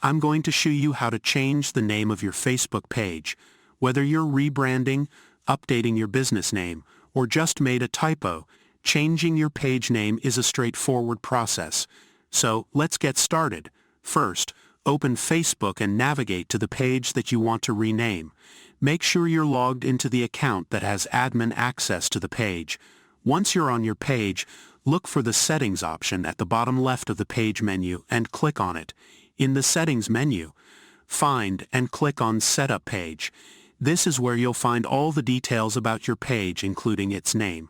I'm going to show you how to change the name of your Facebook page. Whether you're rebranding, updating your business name, or just made a typo, changing your page name is a straightforward process. So, let's get started. First, open Facebook and navigate to the page that you want to rename. Make sure you're logged into the account that has admin access to the page. Once you're on your page, look for the Settings option at the bottom left of the page menu and click on it. In the Settings menu, find and click on Setup Page. This is where you'll find all the details about your page, including its name.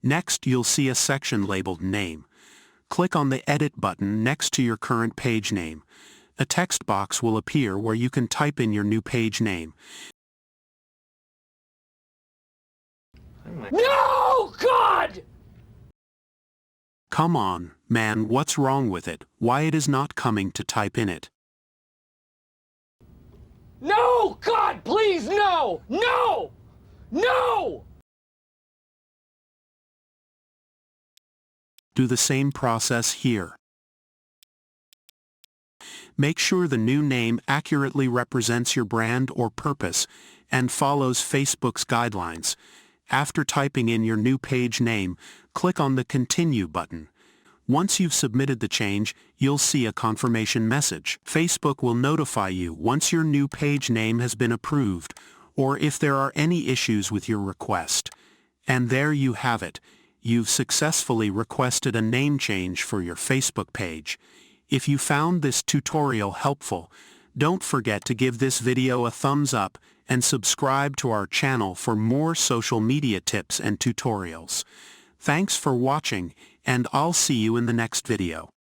Next, you'll see a section labeled Name. Click on the Edit button next to your current page name. A text box will appear where you can type in your new page name. No, God! Come on, man, what's wrong with it? Why it is not coming to type in it? No, God, please, no! No! No! Do the same process here. Make sure the new name accurately represents your brand or purpose and follows Facebook's guidelines. After typing in your new page name, click on the Continue button. Once you've submitted the change, you'll see a confirmation message. Facebook will notify you once your new page name has been approved, or if there are any issues with your request. And there you have it. You've successfully requested a name change for your Facebook page. If you found this tutorial helpful, don't forget to give this video a thumbs up and subscribe to our channel for more social media tips and tutorials. Thanks for watching, and I'll see you in the next video.